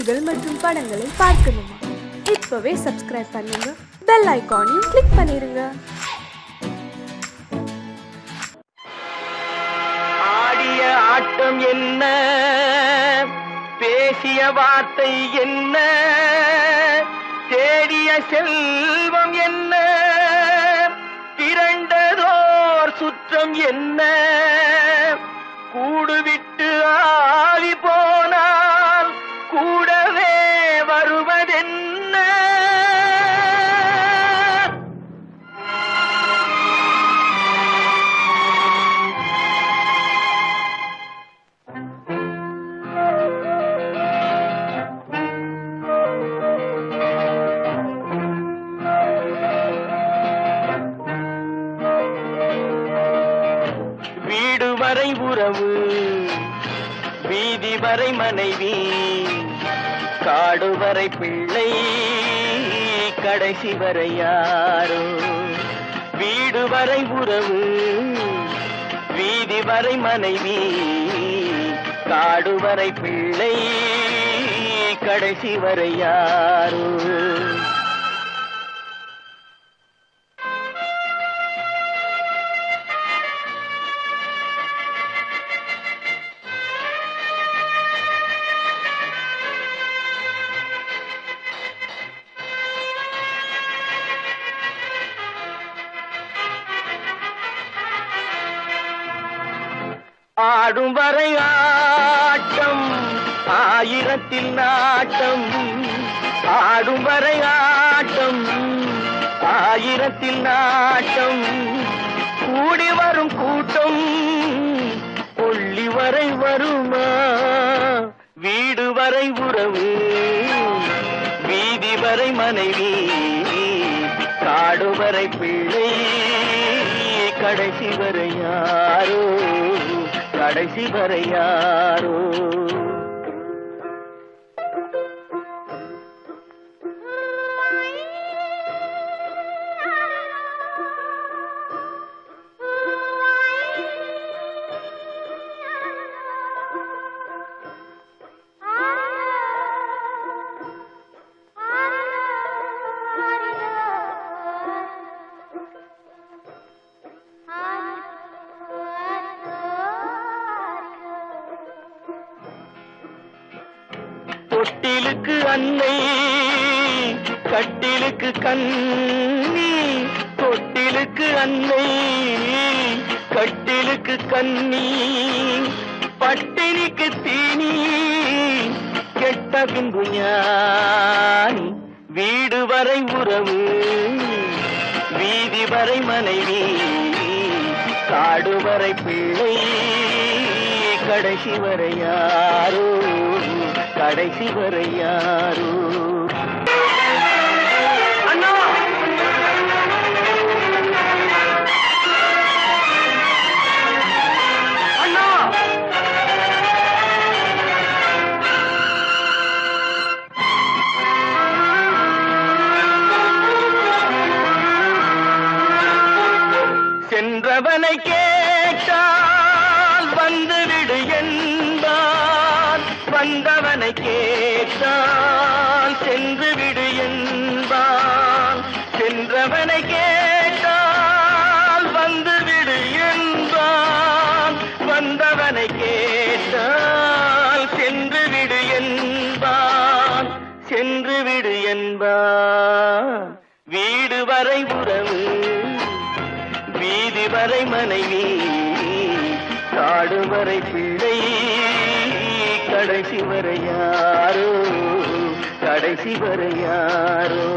செய்திகள் மற்றும் படங்களை பார்க்கணுமா? இப்பவே சப்ஸ்கிரைப் பண்ணுங்க, பெல் ஐகானையும் கிளிக் பண்ணிருங்க. ஆடிய ஆட்டம் என்ன, பேசிய வார்த்தை என்ன, தேடிய செல்வம் என்ன, திரண்டதோர் சுற்றம் என்ன, கூடுவிட்டு ஆவி போனால் கூடவே வருவதென்ன? வீடு வரை உறவு, வீதி வரை மனைவி, காடு வரை பிள்ளை, கடைசி வரை யாரோ. வீடு வரை உறவு, வீதி வரை மனைவி, காடு வரை பிள்ளை, கடைசி வரை யாரோ. ஆடும் வரை ஆட்டம், ஆயிரத்தில் நாட்டம். ஆடும் வரை ஆட்டம், ஆயிரத்தில் நாட்டம். கூடி வரும் கூட்டம் கொள்ளி வரை வருமா? வீடு வரை உறவு, வீதி வரை மனைவி, காடு வரை பிள்ளை, கடைசி வரை யாரோ, கடைசி வரை யாரோ. தொட்டிலுக்கு அன்னை, கட்டிலுக்கு கண்ணி. தொட்டிலுக்கு அன்னை, கட்டிலுக்கு கண்ணி, பட்டினிக்கு தீனி, கெட்ட பின்பு ஞானி. வீடு வரை உறவு, வீதி வரை மனைவி, காடு வரை பிள்ளை, கடைசி வரை யாரோ, கடைசி வரை யாரோ. அண்ணா, அண்ணா, சென்றவனை கேட்டால் வந்துவிடு என்பான், வந்தவனை கேட்டால் சென்று விடு என்பான். சென்றவனை கேட்டால் வந்துவிடு என்பான், வந்தவனை கேட்டால் சென்று விடு என்பான், சென்று விடு என்பான். வீடு வரை உறவு, வீதி வரை மனைவி, காடு வரை பிள்ளை, கடைசி வரை யாரோ, கடைசி வரை யாரோ.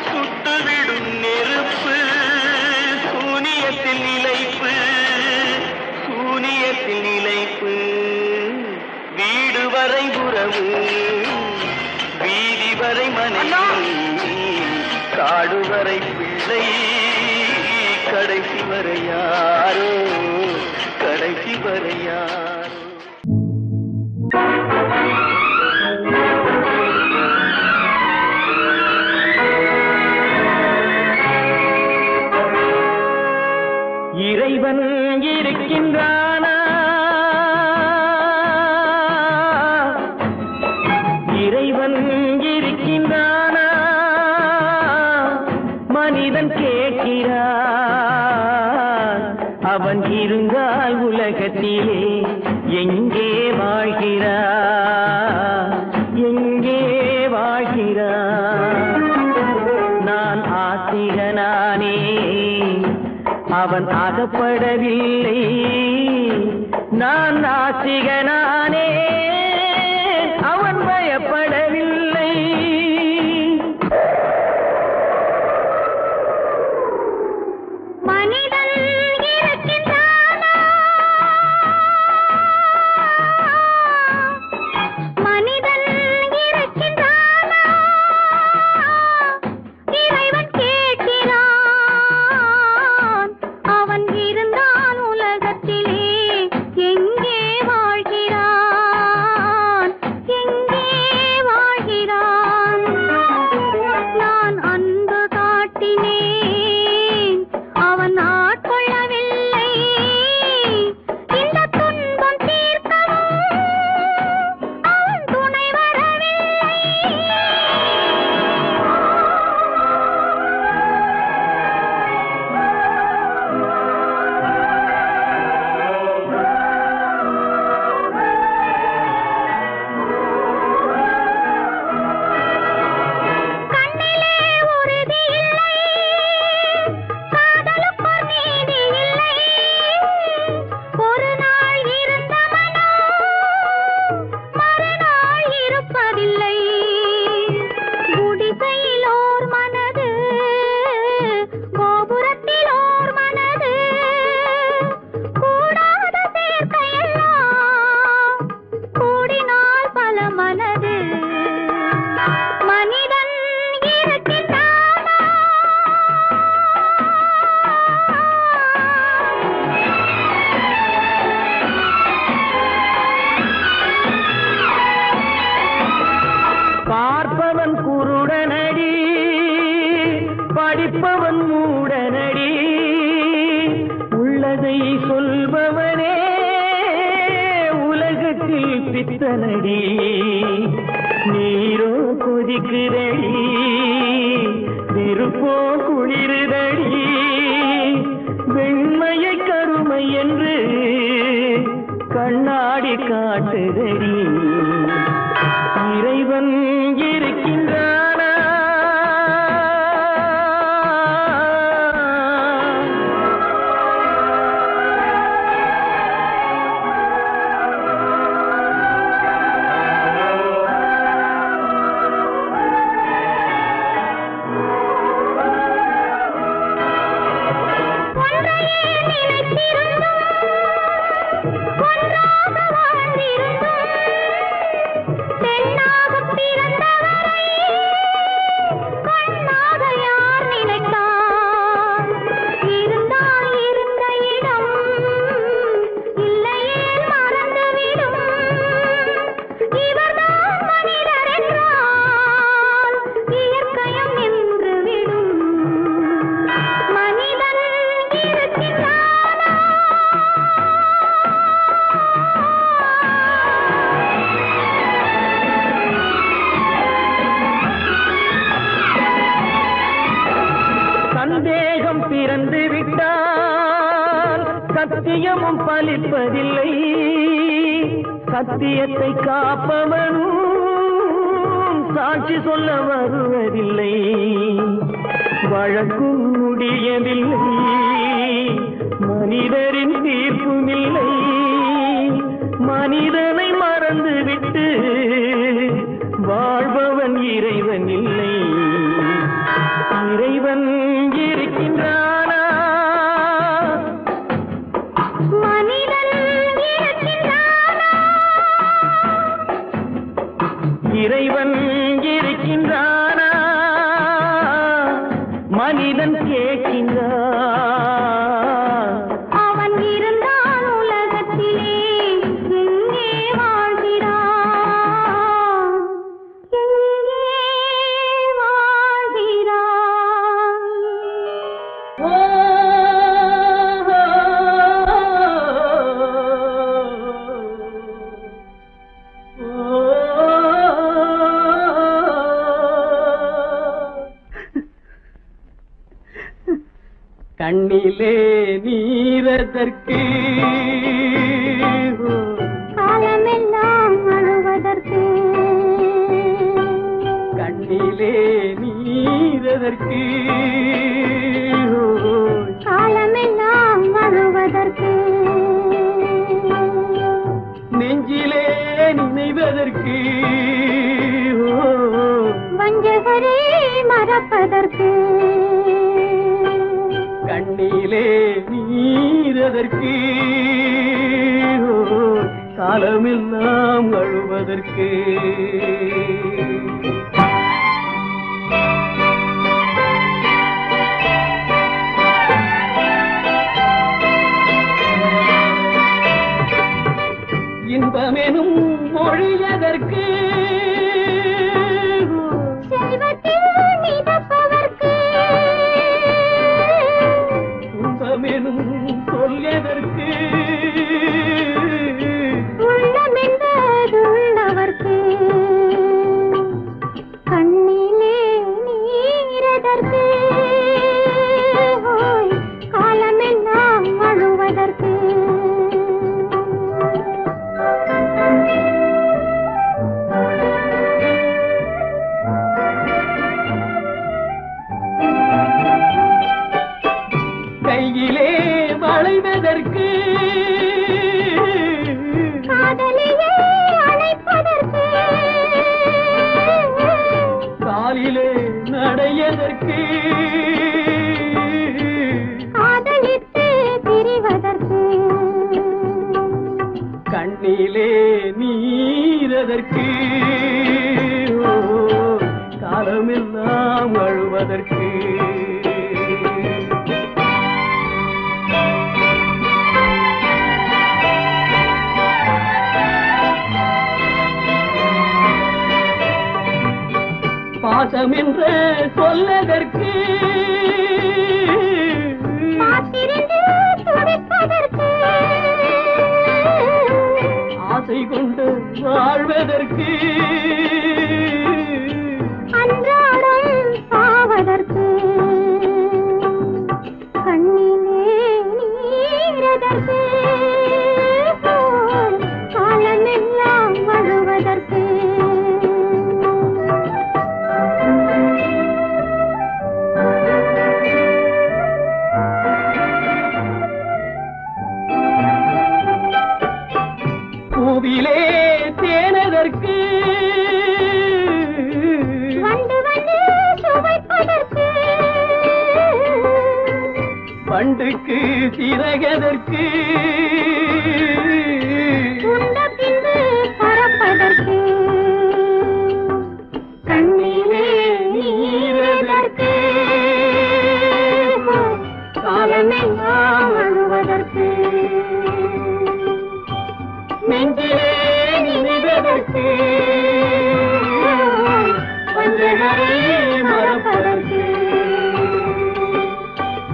சுட்டுவிடும் நெருப்பு வரை மனைவி காடு வரை பிள்ளை கடைசி வரை யாரோ கடைசி வரை யாரோ. இறைவன் இருக்கின்றானா, இறைவன் இருக்கின்றானா, மனிதன் கேட்கிறான். அவன் இருந்தால் உலகத்திலே எங்கே வாழ்கிறான், எங்கே வாழ்கிறான். நான் ஆசிரியனானே, அவன் அகப்படவில்லை. நான் நாசிகனானே, அவன் பயப்படவில்லை. மனிதன் இருக்கின்றானா, மனிதன் இருக்கின்றானா, இறைவன் கேட்கிறான். அவன் இருந்தால் உலகத்திலே எங்கே வாழ்கிறான், எங்கே வாழ்கிறான். நான் அன்பு காட்டினேன், அவன் ஆட்கொள்ளவில்லை. இந்த துன்பம் தீர்க்கவும் அவன் துணை வரவில்லை. கண்ணிலே உறுதி இல்லை, காதலுக்கு நீதி இல்லை. ஒரு நாள் இருந்த மனம் மறுநாள் இருப்பதில்லை. குடிசையில் ஓர் மனது, கோபுரத்தில் ஓர் மனது, கூடாத சேர்க்கையெல்லாம் கூடினால் பல மனது. மனிதன் இருக்கின்றானா, பார்ப்பவன் குருடனடி, படிப்பவன் மூடனடி. உள்ளதை சொல்பவனே உலகத்தில் பித்தனடி. நீரோ கொதிக்குதடி, நெருப்போ குளிருதடி. வெண்மையை கருமை என்று கண்ணாடி காட்டுதடி. இறைவன் இருக்கின்றானா, ஒன்றையே நினைத்திருந்தும் ஒன்றாக வாழ்ந்திருந்தும் பெண்ணாகப் பிறந்தவரை கண்ணாக யார் நினைத்தார்? இருந்தால் இருந்த இடம் இல்லையே மறந்துவிடும். இவர்தான் மனிதர் என்றால் இயற்கையும் நின்றுவிடும். மனிதன் இருக்கின்றானா, சந்தேகம் பிறந்து விட்டால் சத்தியமும் பலிப்பதில்லை. சத்தியத்தை காப்பவனும் சாட்சி சொல்ல வருவதில்லை. வழக்கும் முடியவில்லை, மனிதரின் தீர்ப்பும் இல்லை. மனிதனை மறந்துவிட்டு வாழ்பவன் இறைவன் இல்லை. இறைவன் இருக்கின்றானா, மனிதன் இருக்கின்றானா, இறைவன் இருக்கின்றான். மனிதன் கேட்கின்றான். அவன் இருந்தால் உலகத்திலே எங்கே வாழ்கிறான், எங்கே வாழ்கிறான். ஓ, கண்ணிலே நீரதற்கு காலமெல்லாம் அழுவதற்கு, கண்ணிலே நீரதற்கு காலமெல்லாம் அழுவதற்கு, நெஞ்சிலே நினைவதற்கு வஞ்சகரே மறப்பதற்கு, கண்ணிலே நீரதற்கு காலமெல்லாம் அழுவதற்கு. இன்பமெனும் மொழியதற்கு செல்வத்தில் மிதப்பதற்கு, துன்பமெனும் சொல்லியதற்கு உள்ளமென்பதுள்ளவர்க்கு, கண்ணிலே நீரதற்கு காலமெல்லாம் அழுவதற்கு. கையிலே வளைவதற்கு காதலியே அழைப்பதற்கு, காலிலே நடையதற்கு காதலித்து திரிவதற்கு, கண்ணிலே நீரதற்கு காலமெல்லாம் அழுவதற்கு. பாசம் என்று சொல்லதற்கு காத்திருந்து துடிப்பதற்கு, ஆசை கொண்டு வாழ்வதற்கு அன்றாடம் சாவதற்கு, கண்ணிலே நீரதற்கு காலமெல்லாம் அழுவதற்கு. பூவிலே தேனதற்கு வந்து வந்து சுவைப்பதற்கு, பண்டுக்கு சிறகதற்கு உண்ட பின்பு பறப்பதற்கு, கண்ணிலே நீரதற்கு காலமெல்லாம் அழுவதற்கு, நெஞ்சிலே நினைவதற்கு வஞ்சகரை மறப்பதற்கு,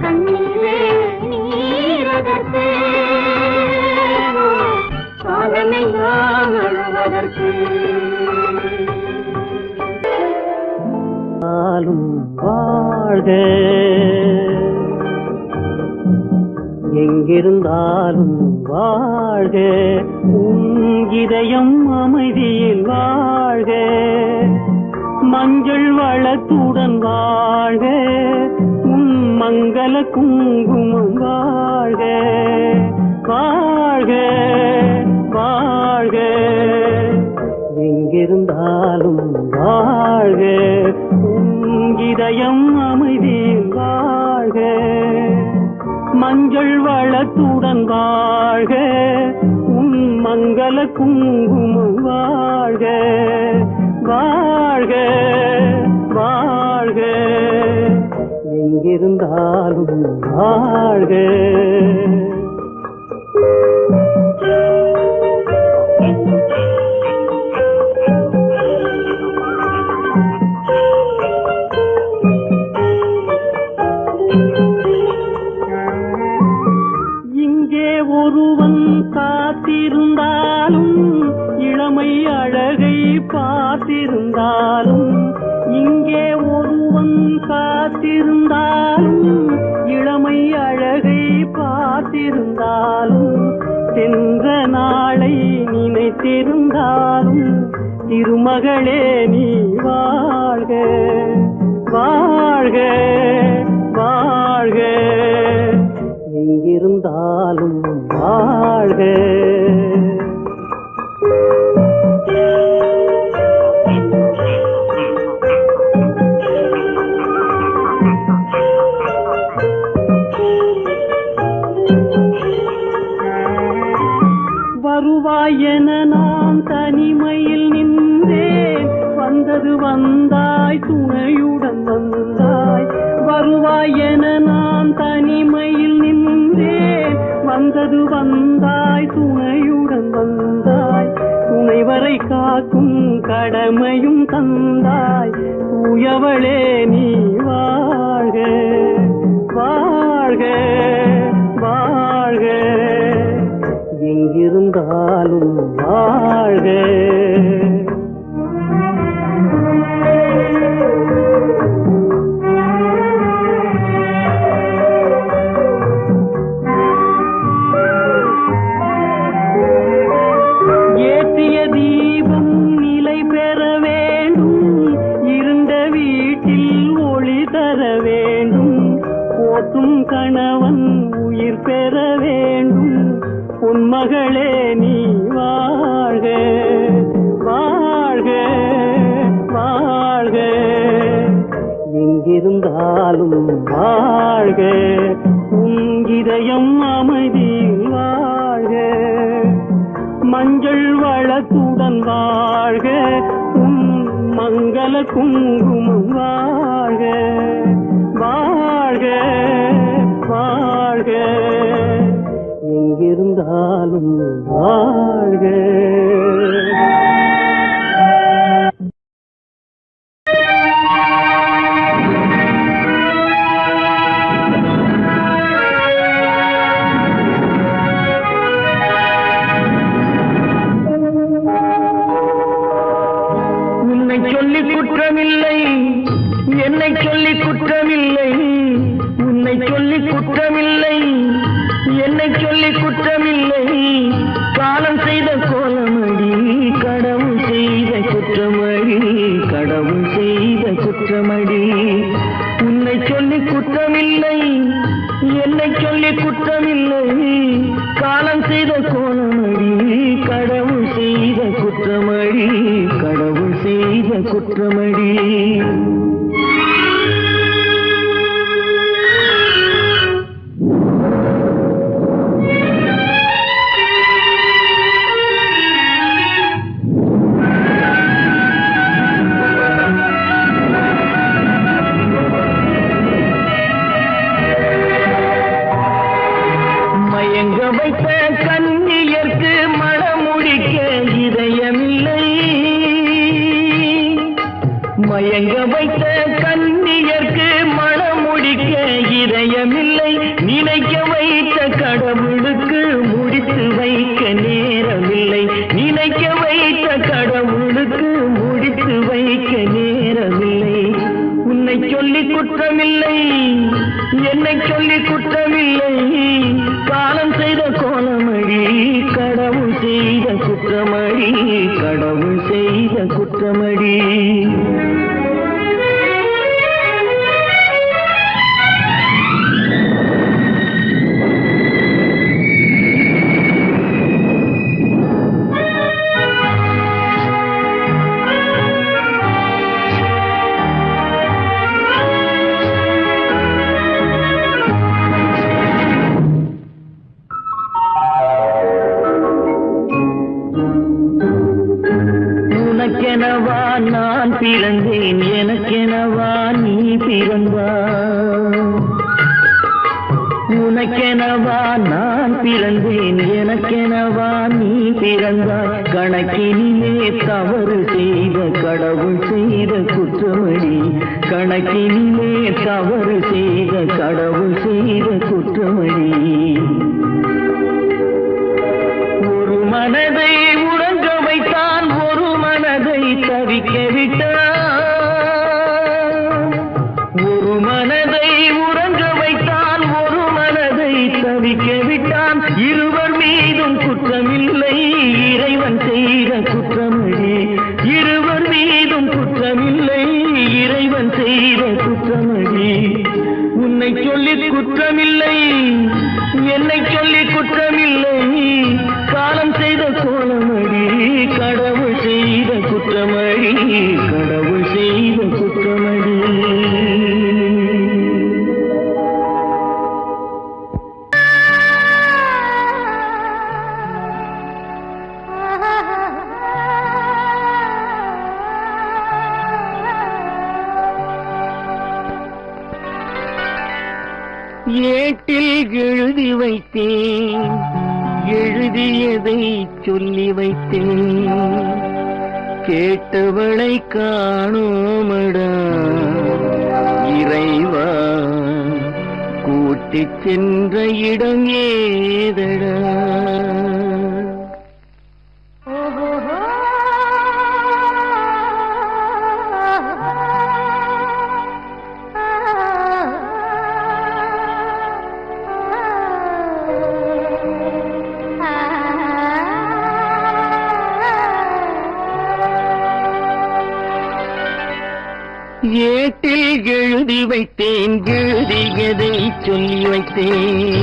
கண்ணிலே நீரதற்கு காலமெல்லாம் அழுவதற்கு. வாழ்க எங்கிருந்தாலும் வாழ்க, உன் இதயம் அமைதியில் வாழ்க, மஞ்சள் வளத்துடன் வாழ்க, உன் மங்கள குங்குமம் வாழ்க, வாழ்க வாழ்க எங்கிருந்தாலும் வாழ்க, உன் இதயம் அமைதியில் வாழ்க, மஞ்சள் வளத்துடன் வாழ்க, உன் மங்கள குங்குமம் வாழ்க, வாழ்க வாழ்க எங்கிருந்தாலும் வாழ்க. இங்கே ஒருவன் காத்திருந்தாலும் இளமை அழகை பார்த்திருந்தாலும், இங்கே ஒருவன் காத்திருந்தாலும் இளமை அழகை பார்த்திருந்தாலும், சென்ற நாளை நினைத்திருந்தாலும் திருமகளே நீ வாழ்க வாழ்க வாழ்க. எங்கிருந்தாலும் வாழ்க. வருவாய் என நான் தனிமையில் நின்றேன், வந்தது வந்தாய் துணையுடன் வந்தாய். வருவாய் என நான் தனிமையில் நின்றேன், வந்தது வந்தாய் துணையுடன் வந்தாய். துணைவரை காக்கும் கடமையும் தந்தாய், தூயவளே நீ வாழ்க வாழ்க வாழ்க. எங்கிருந்தாலும் வாழ்க. ஏற்றிய தீபம் நிலை பெற வேண்டும், இருண்ட வீட்டில் ஒளி தர வேண்டும். போற்றும் கணவன் உயிர் பெற வேண்டும், பொன்மகளே நீ வாழ்க வாழ்க வாழ்க. எங்கிருந்தாலும் வாழ்க. உன் இதயம் அமைதியில் வாழ்க, மஞ்சள் வளத்துடன் வாழ்க. உன் மங்கள குங்குமம் வாழ்க வாழ்க வாழ்க. எங்கிருந்தாலும் வாழ்க. உன்னை சொல்லி குற்றமில்லை, என்னை சொல்லி குற்றமில்லை. உன்னை சொல்லி குற்றமில்லை, என்னை சொல்லி குற்றமில்லை. காலம் செய்த கோலமடி, கடவுள் செய்த குற்றமடி, கடவுள் செய்த குற்றமடி. உன்னை சொல்லி குற்றமில்லை, என்னை சொல்லி குற்றமில்லை. காலம் செய்த கோலமடி, கடவுள் செய்த குற்றமடி, கடவுள் செய்த குற்றமடி. மயங்க வைத்த கண்ணியர்க்கு மணமுடிக்க இதயமில்லை, மயங்க வைத்த கண்ணியர்க்கு மணமுடிக்க இதயமில்லை. நினைக்க வைத்த கடவுளுக்கு முடித்து வைக்க நேரமில்லை, நினைக்க வைத்த கடவுளுக்கு முடித்து வைக்க நேரமில்லை. உன்னை சொல்லி குற்றமில்லை, என்னை சொல்லி குற்றமில்லை. காலம் செய்த கோலமடி, கடவுள் செய்த குற்றமடி, கடவுள் செய்த குற்றமடி. உனக்கெனவா நான் பிறந்தேன், எனக்கெனவா நீ பிறந்தாய். உனக்கெனவா நான் பிறந்தேன், எனக்கெனவா நீ பிறந்தாய். கணக்கினிலே தவறு செய்த கடவுள் செய்த குற்றமடி, கணக்கினிலே தவறு செய்த கடவுள் செய்த குற்றமடி. ஒரு மனதை உறங்க வைத்தான், ஒரு மனதை தவிக்க விட்டான். ஒரு மனதை உறங்க வைத்தான், ஒரு மனதை தவிக்க விட்டான். இருவர் மீதும் குற்றமில்லை, இறைவன் செய்த குற்றமடி. இருவர் மீதும் குற்றமில்லை, இறைவன் செய்த குற்றமடி. உன்னை சொல்லி குற்றமில்லை, என்னை சொல்லி குற்றமில்லை, காலம் செய்த கோலமடி. கடவுள் செய்த குற்றமடி, கடவுள் செய்த குற்றமடி. ஏட்டில் எழுதி வைத்தேன், எழுதியதை சொல்லி வைத்தேன். கேட்டவளை காணோமடா இறைவா, கூட்டிச் சென்ற இடம் ஏதடா. ஏட்டில் எழுதி வைத்தேன், எழுதியதை சொல்லி வைத்தேன்.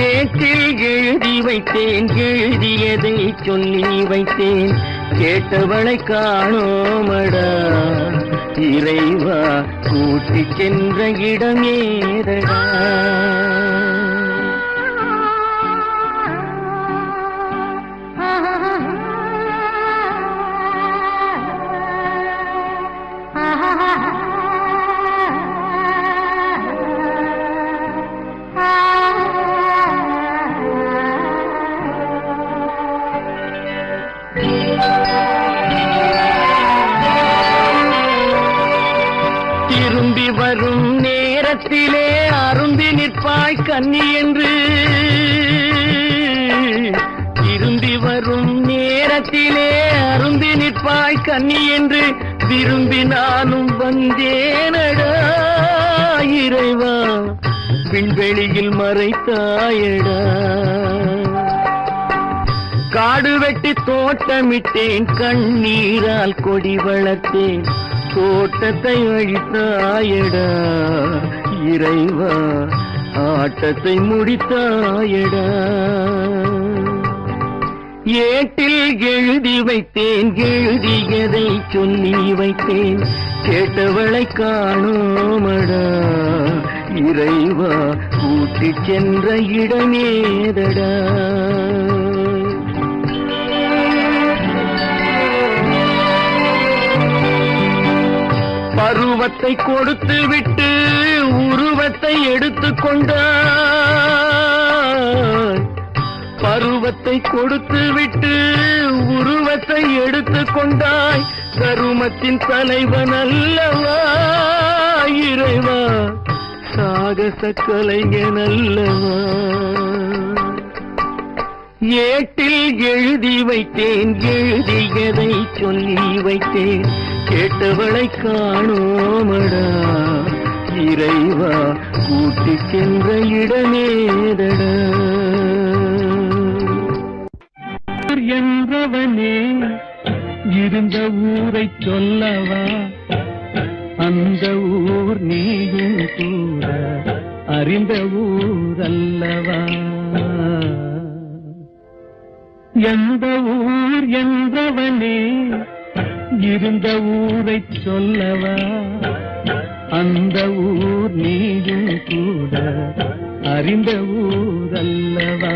ஏட்டில் எழுதி வைத்தேன், எழுதியதை சொல்லி வைத்தேன். கேட்டவளை காணோமடா இறைவா, கூட்டிச் சென்ற இடம் ஏதடா. திரும்பி வரும் நேரத்திலே அரும்பி நிற்பாய் கன்னி என்று. திரும்பி வரும் நேரத்திலே அரும்பி நிற்பாய் கன்னி என்று விரும்பி நானும் வந்தேனடா இறைவா, விண்வெளியில் மறைத்தாயடா. காடு வெட்டி தோட்டமிட்டேன், கண்ணீரால் கொடி வளர்த்தேன். தோட்டத்தை அழித்தாயடா இறைவா, ஆட்டத்தை முடித்தாயடா. ஏட்டில் எழுதி வைத்தேன், எழுதியதை சொல்லி வைத்தேன். கேட்டவளை காணோமடா இறைவா, கூட்டிச் சென்ற இடமேதடா. பருவத்தை கொடுத்து விட்டு உருவத்தை எடுத்துக் கொண்டாய். பருவத்தை கொடுத்து விட்டு உருவத்தை எடுத்துக் கொண்டாய். கருமத்தின் தலைவன் அல்லவா இறைவா, சாகச கலைஞன் அல்லவா. ஏட்டில் எழுதி வைத்தேன், எழுதியதை சொல்லி வைத்தேன். கேட்டவளை காணோமடா இறைவா, கூட்டிச் சென்ற இடமேதடா. என்றவனே இருந்த ஊரை சொல்லவா, அந்த ஊர் நீயும் கூட அறிந்த ஊர் அல்லவா. எந்த ஊர் என்றவனே இருந்த ஊரை சொல்லவா, அந்த ஊர் நீயும் கூட அறிந்த ஊர் அல்லவா.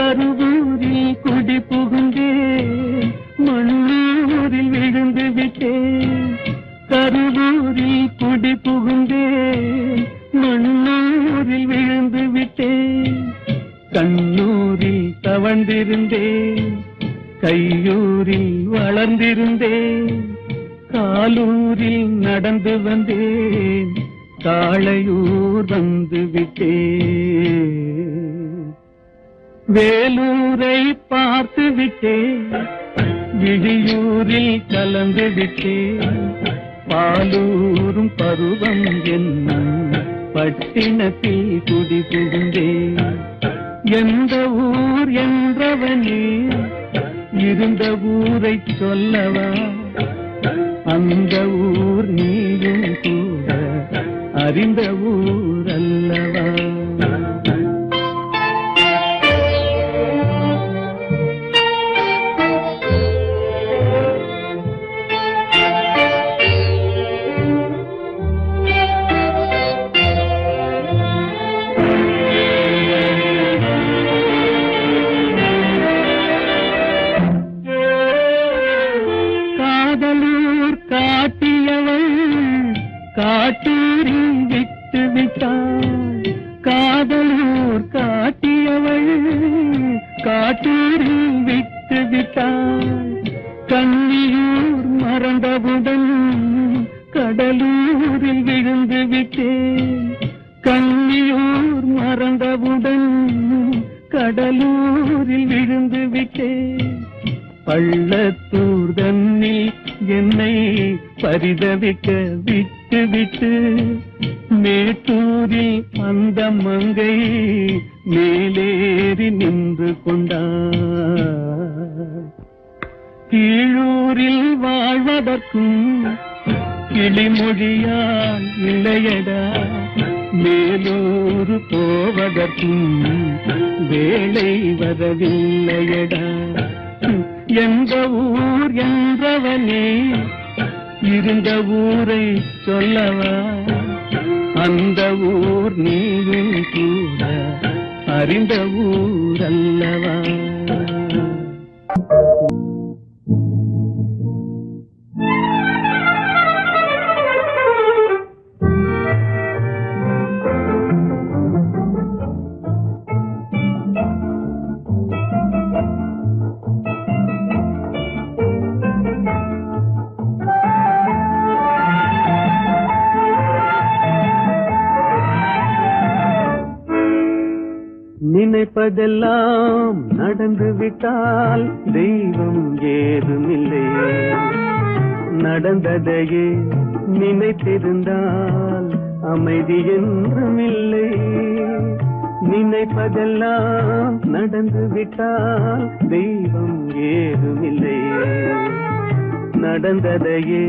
கருவூரில் குடி புகுந்தே மண்ணூரில் விழுந்து விட்டேன். கருவூரில் குடி புகுந்தே மண்ணூரில் விழுந்து விட்டேன். கண்ணூரில் தவழ்ந்திருந்தேன், கையூரில் வளர்ந்திருந்தேன். காலூரில் நடந்து வந்தேன், காளையூர் வந்து விட்டேன். வேலூரை பார்த்து விட்டேன், விழியூரில் கலந்து விட்டேன். பாலூரும் பருவம் என்னும் பட்டினத்தில் குடி புகுந்தேன். எந்த ஊர் என்றவனே இருந்த ஊரை சொல்லவா, அந்த ஊர் நீயும் கூட அறிந்த ஊர் அல்லவா. காட்டூரில் விட்டு விட்டாள், காதலூர் காட்டியவள் காட்டூரில் விட்டு விட்டாள். கன்னியூர் மறந்தவுடன் கடலூரில் விழுந்து விட்டேன். கன்னியூர் மறந்தவுடன் கடலூரில் விழுந்து விட்டேன். பள்ளத்தூர் தன்னில் என்னை பரிதவிக்க விட்டு விட்டு மேட்டூரில் அந்த மங்கை மேலேறி நின்று கொண்டார். கீழூரில் வாழ்வதற்கும் கிளிமொழியால் இல்லையடா, மேலூர் போவதற்கும் வேலை வரவில்லையடா. எந்த ஊர் என்றவனே இருந்த ஊரை சொல்லவா, அந்த ஊர் நீயும் கூட அறிந்த ஊர் அல்லவா. நினைப்பதெல்லாம் நடந்து விட்டால் தெய்வம் ஏதுமில்லை, நடந்ததையே நினைத்திருந்தால் அமைதி என்றும் இல்லை. நினைப்பதெல்லாம் நடந்து விட்டால் தெய்வம் ஏதுமில்லை, நடந்ததையே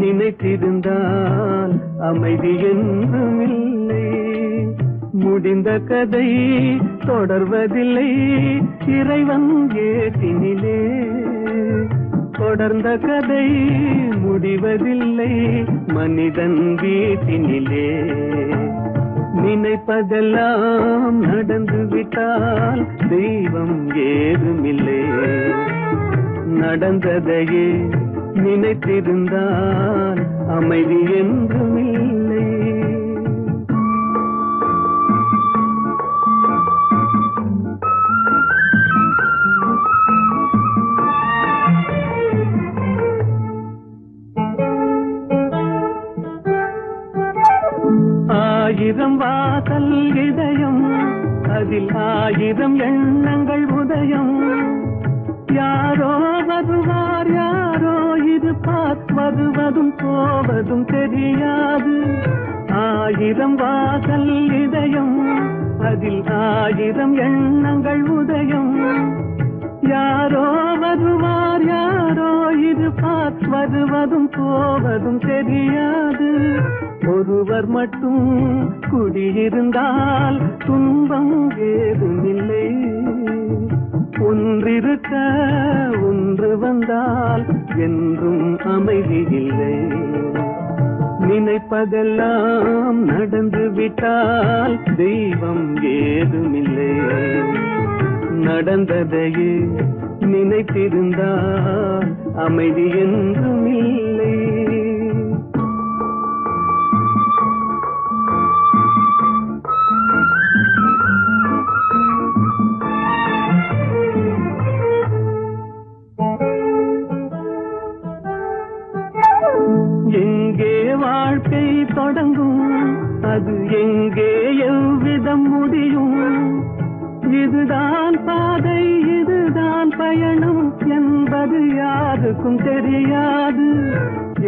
நினைத்திருந்தால் அமைதி என்றும் இல்லை. முடிந்த கதை தொடர்வதில்லை இறைவன் ஏட்டினிலே, தொடர்ந்த கதை முடிவதில்லை மனிதன் வீட்டினிலே. நினைப்பதெல்லாம் நடந்து விட்டால் தெய்வம் ஏதுமில்லை, நடந்ததையே நினைத்திருந்தால் அமைதி என்றும் இல்லை. ஆயிரம் வாசல் இதயம், அதில் ஆயிரம் எண்ணங்கள் உதயம். யாரோ வருவார் யாரோ இருப்பார், வருவதும் போவதும் தெரியாது. ஆயிரம் வாசல் இதயம், அதில் ஆயிரம் எண்ணங்கள் உதயம். யாரோ வருவார் யாரோ இருப்பார், வருவதும் போவதும் தெரியாது. ஒருவர் மட்டும் குடியிருந்தால் துன்பம் ஏதுமில்லை, ஒன்றிருக்க ஒன்று வந்தால் என்றும் அமைதி இல்லை. நினைப்பதெல்லாம் நடந்து விட்டால் தெய்வம் ஏதுமில்லை, நடந்ததையே நினைத்திருந்தால் அமைதி என்றும் இல்லை. எங்கே வாழ்க்கை தொடங்கும், அது எங்கே எவ்விதம் முடியும்? இதுதான் பாதை, இதுதான் பயணம் என்பது யாருக்கும் தெரியாது.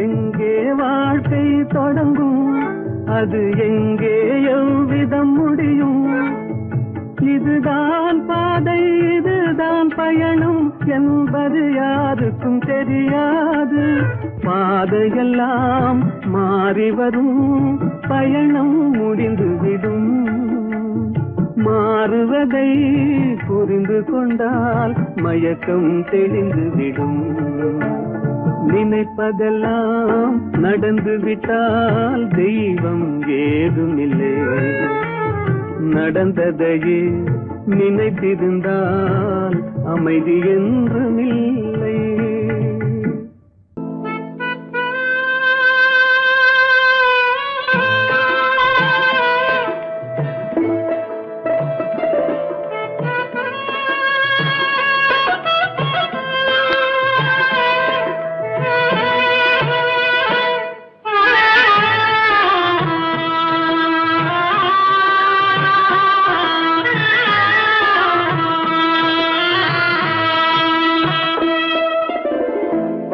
எங்கே வாழ்க்கை தொடங்கும், அது எங்கே எவ்விதம் முடியும்? இதுதான் பாதை, இதுதான் பயணம் என்பது யாருக்கும் தெரியாது. பாதையெல்லாம் மாறி வரும், பயணம் முடிந்துவிடும். மாறுவதை புரிந்து கொண்டால் மயக்கம் தெளிந்துவிடும். நினைப்பதெல்லாம் நடந்துவிட்டால் தெய்வம் ஏதுமில்லை. நடந்ததையே நினைத்திருந்தால் அமைதி என்றுமில்லை.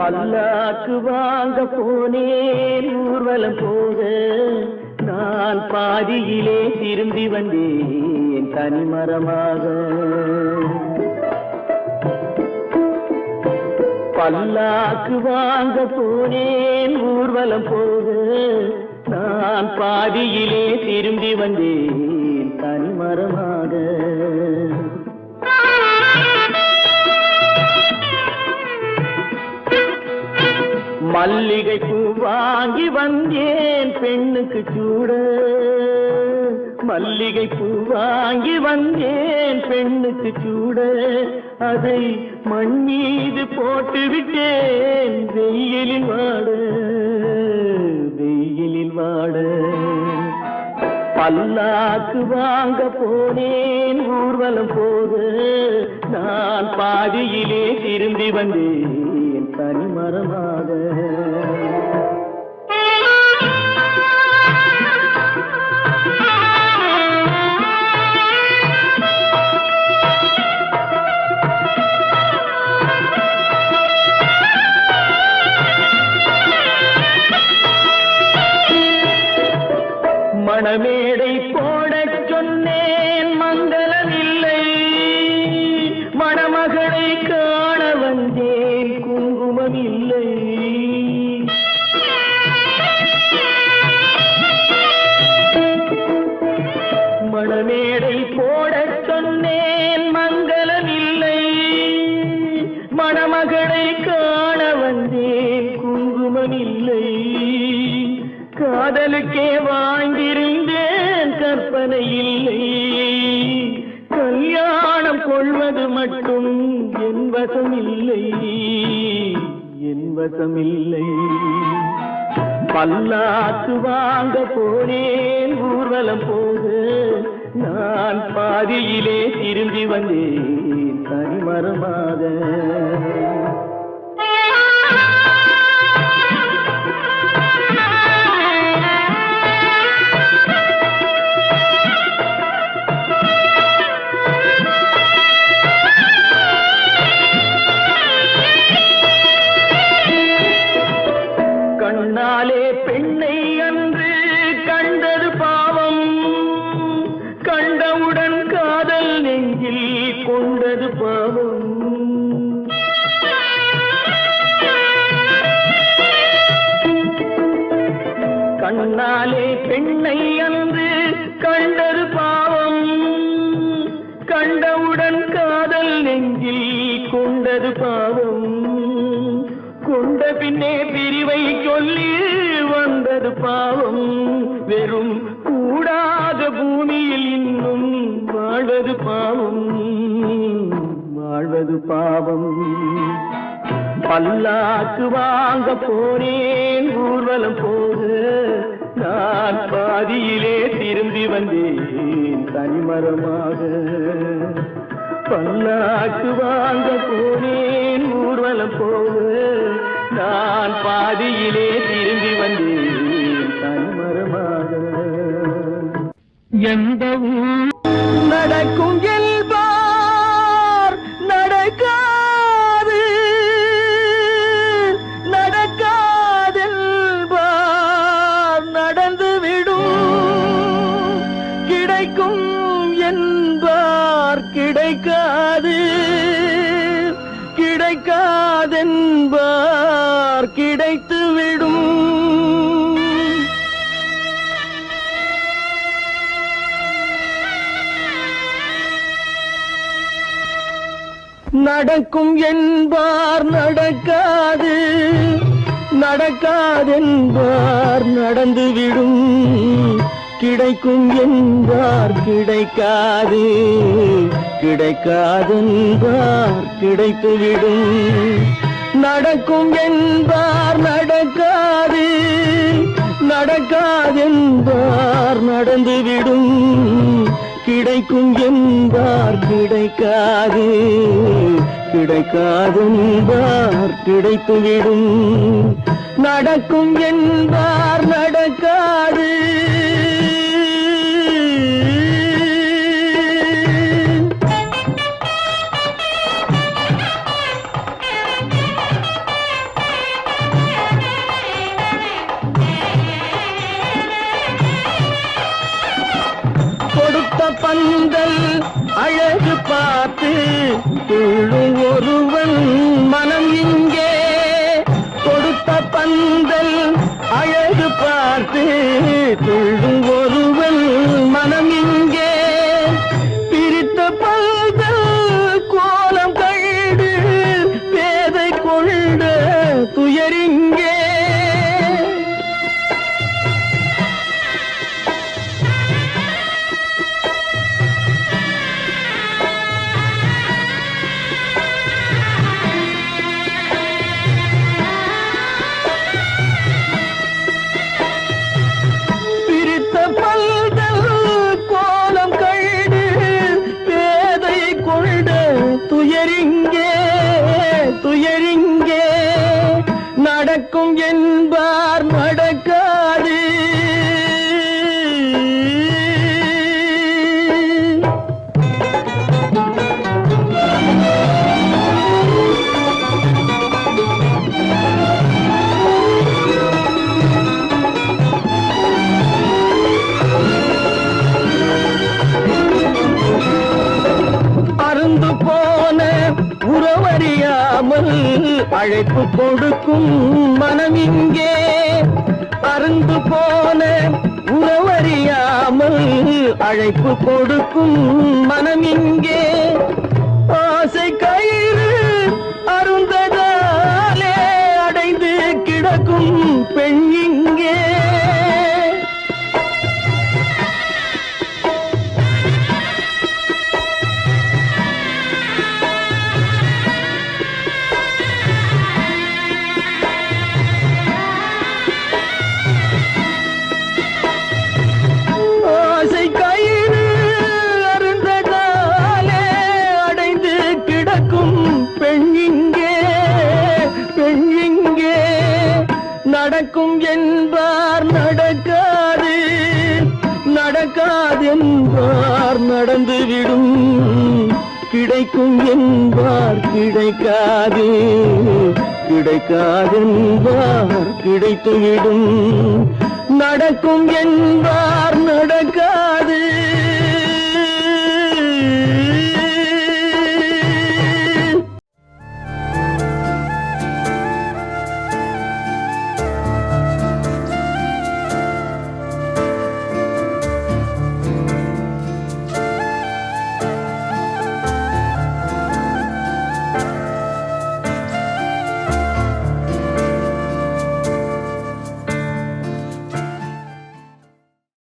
பல்லாக்கு வாங்க போனேன் ஊர்வலம் போக, நான் பாதியிலே திரும்பி வந்தேன் தனிமரமாக. பல்லாக்கு வாங்க போனேன் ஊர்வலம் போக, நான் பாதியிலே திரும்பி வந்தேன் தனிமரமாக. மல்லிகை பூ வாங்கி வந்தேன் பெண்ணுக்கு சூட, மல்லிகை பூ வாங்கி வந்தேன் பெண்ணுக்கு சூட. அதை மண் மீது போட்டு விட்டேன் வெயிலில் வாட, வெயிலில் வாட. பல்லாக்கு வாங்க போனேன் ஊர்வலம் போக, நான் பாதியிலே திரும்பி வந்தேன் தனிமரமாக. மணமேடை போடச் சொன்னேன் மங்களமில்லை, மணமகளை காண வந்தேன் குங்குமமில்லை. மணமேடை போடச் சொன்னேன் மங்களமில்லை, மணமகளை காண வந்தேன் குங்குமமில்லை. காதலுக்கே வாழ்ந்திருந்தேன் கற்பனை இல்லை, கல்யாணம் கொள்வது மட்டும் என் வசமில்லை, என் வசமில்லை. பல்லாக்கு வாங்க போனேன் ஊர்வலம் போக, நான் பாதியிலே திரும்பி வந்தேன் தனிமரமாக. கண்ணாலே பெண்ணை அன்று கண்டது பாவம், கண்டவுடன் காதல் நெஞ்சில் கொண்டது பாவம். கண்ணாலே பெண்ணை அன்று கண்டது பாவம், கண்டவுடன் காதல் நெஞ்சில் கொண்டது பாவம். கொண்ட பின்னே பிரிவை சொல்லி வந்தது பாவம், வெறும் கூடாத பூமியில் இன்னும் வாழ்வது பாவம். பாவம். பல்லாக்கு வாங்க போனேன் ஊர்வலம் போக, நான் பாதியிலே திரும்பி வந்தேன் தனிமரமாக. பல்லாக்கு வாங்க போனேன் ஊர்வலம் போக, நான் பாதியிலே திரும்பி வந்தேன் தனிமரமாக. எந்த நடக்கும் என்பார் நடக்காது, நடக்காதென்பார் நடந்துவிடும். கிடைக்கும் என்பார் கிடைக்காது, கிடைக்காதென்பார் கிடைத்துவிடும். நடக்கும் என்பார் நடக்காது, நடக்காதென்பார் நடந்துவிடும். கிடைக்கும் என்பார் கிடைக்காது, கிடைக்காதென்பார் கிடைத்துவிடும். நடக்கும் என்பார் நடக்காது, நடக்காதென்பார் நடந்துவிடும். கிடைக்கும் என்பார் கிடைக்காது, கிடைக்காதென்பார் கிடைத்துவிடும். நடக்கும் என்பார் நடக்காது. பந்தல் அழகு பார்த்து துள்ளும் ஒருவன் மனம் இங்கே. கொடுத்த பந்தல் அழகு பார்த்து துள்ளும் ஒருவன் மனம் இங்கே. பிரித்த பந்தல் கோலம் கண்டு பேதை கொண்ட துயரிங்கே. துயரிங்கே நடக்கும் என்பார் நடக்காது. அருந்து போன உறவறியாமல் அழைப்பு கொடுக்கும் மனம் இங்கே. அருந்து போன உறவறியாமல் அழைப்பு கொடுக்கும் மனம் இங்கே. ஆசை கயிறு அருந்ததாலே அடைந்து கிடக்கும் பெண் இங்கே. நடக்கும் என்பார் நடக்காது, நடக்காதென்பார் நடந்துவிடும். கிடைக்கும் என்பார் கிடைக்காது, கிடைக்காதென்பார் கிடைத்துவிடும். நடக்கும் என்பார் நடக்காது,